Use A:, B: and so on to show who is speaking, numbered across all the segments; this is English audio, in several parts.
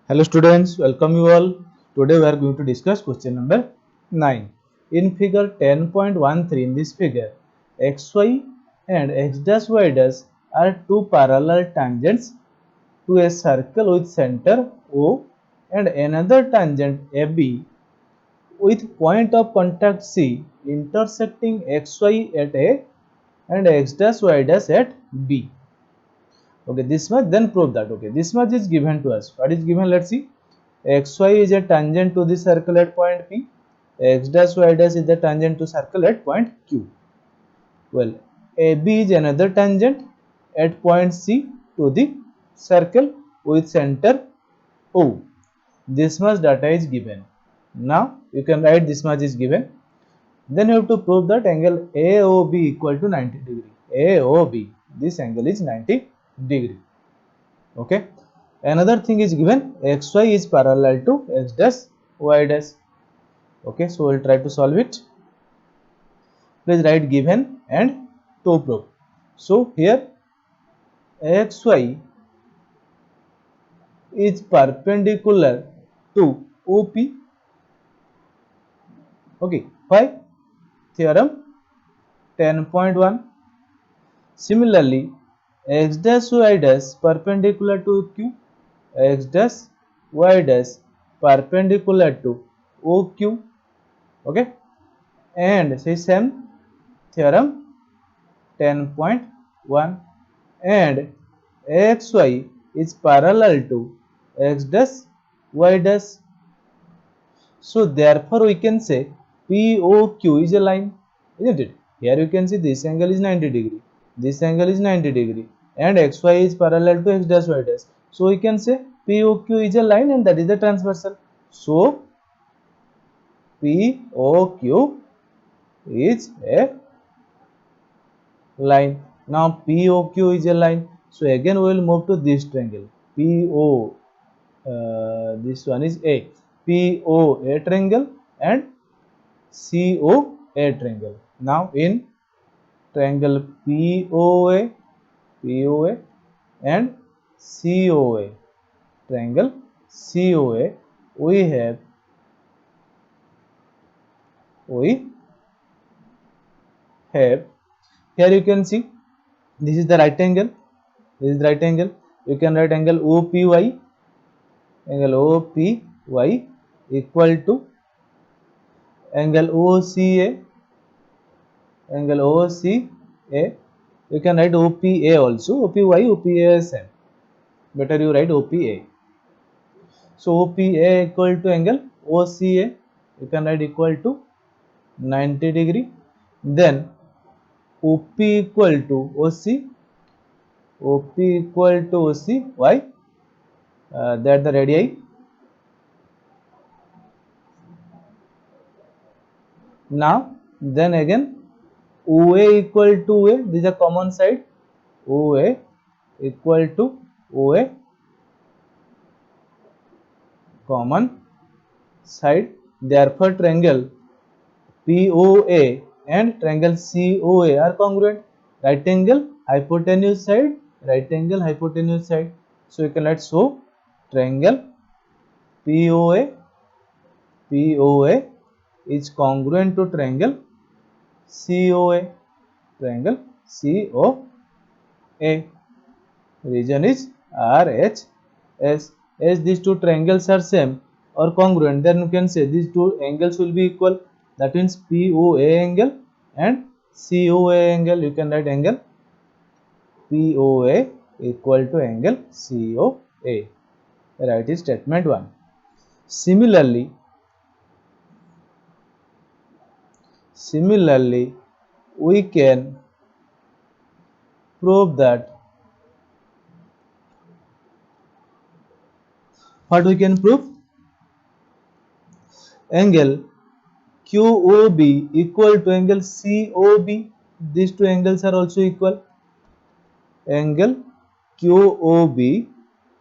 A: Hello students, welcome you all. Today we are going to discuss question number 9. In figure 10.13 in this figure, xy and x dash y dash are two parallel tangents to a circle with center O and another tangent AB with point of contact C intersecting xy at A and x dash y dash at B. Okay, this much, then prove that. Okay, this much is given to us. What is given? Let's see. Xy is a tangent to the circle at point P. X dash y dash is the tangent to circle at point Q. Well, AB is another tangent at point C to the circle with center O. This much data is given. Now you can write this much is given. Then you have to prove that angle AOB equal to 90 degree. AOB, this angle is 90 degree. Okay. Another thing is given, xy is parallel to x dash y dash. Okay, so we'll try to solve it. Please write given and to prove. So here xy is perpendicular to OP. Okay, why? Theorem 10.1. Similarly, x dash y dash perpendicular to Q, x dash y dash perpendicular to OQ. Okay, and say same theorem 10.1 and xy is parallel to x dash y dash. So therefore we can say POQ is a line, isn't it? Here you can see this angle is 90 degree, this angle is 90 degree and xy is parallel to x dash y dash. So we can say POQ is a line and that is the transversal. So POQ is a line. Now POQ is a line. So again we will move to this triangle. PO, this one is A. PO a triangle and CO a triangle. Now in triangle POA and COA, triangle COA, we have here you can see this is the right angle, this is the right angle. You can write angle OPY, angle OPY equal to angle OCA, angle OCA. You can write OPA also, OPY, OPA is same. Better you write OPA. So OPA equal to angle OCA. You can write equal to 90 degree. Then OP equal to OC. OP equal to OC. Why? That the radii. Now then again OA equal to OA. This is a common side. OA equal to OA, common side. Therefore triangle POA and triangle COA are congruent. Right angle hypotenuse side, right angle hypotenuse side. So you can write so triangle POA is congruent to triangle COA, triangle COA. Region is RHS. As these two triangles are same or congruent, then you can say these two angles will be equal. That means POA angle and COA angle. You can write angle POA equal to angle COA. Right is statement 1. Similarly, we can prove that. What we can prove? Angle QOB equal to angle COB. These two angles are also equal. Angle QOB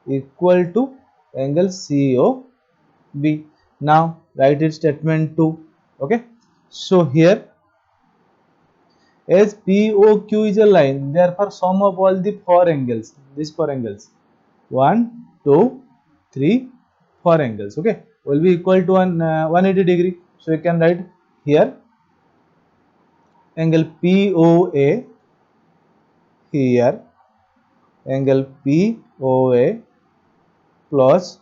A: equal to angle COB. Now write it statement 2. Okay. So here as POQ is a line, therefore sum of all the four angles, these four angles 1, 2, 3, four angles, okay, will be equal to 180 degree. So you can write here angle POA, here angle POA plus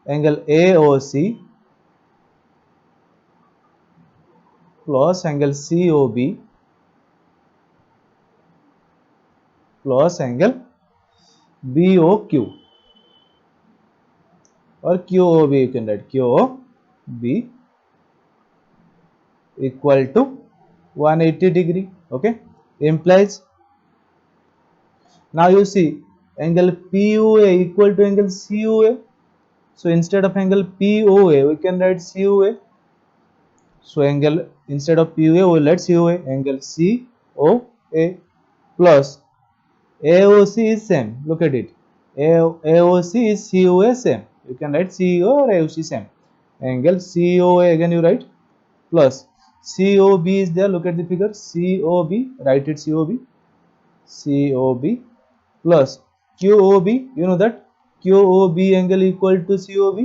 A: angle AOC plus angle COB plus angle BOQ or QOB, you can write QOB equal to 180 degree, okay, implies. Now you see angle POA equal to angle COA. So instead of angle POA we can write COA. So angle, instead of POA we will write COA. Angle COA plus AOC is same. Look at it. AOC is COA same. You can write CO or AOC same. Angle COA again you write plus COB is there. Look at the figure. COB, write it COB. COB plus QOB. You know that QOB angle equal to COB.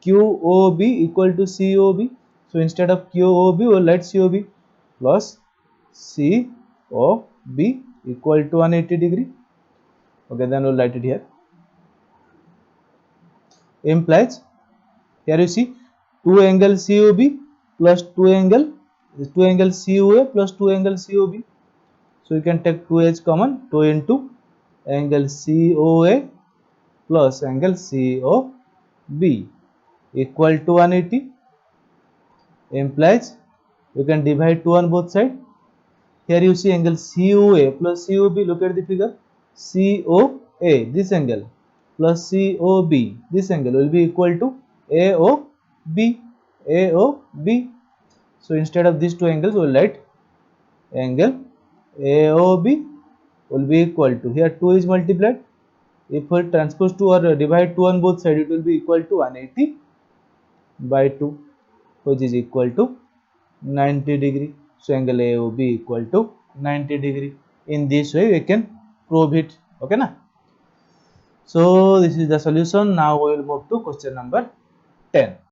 A: QOB equal to COB. So instead of QOB we will write COB plus COB equal to 180 degree. Okay, then we'll write it here. Implies, here you see 2 angle COB plus 2 angle COA plus 2 angle COB. So you can take 2 as common. 2 into angle COA plus angle COB equal to 180. Implies you can divide 2 on both sides. Here you see angle COA plus COB. Look at the figure. COA, this angle, plus COB, this angle, will be equal to AOB. AOB. So instead of these two angles we will write angle AOB will be equal to, here 2 is multiplied. If we transpose 2 or divide 2 on both sides, it will be equal to 180 by 2, which is equal to 90 degree. So angle AOB equal to 90 degree. In this way we can prove it. Okay na? So this is the solution. Now we will move to question number 10.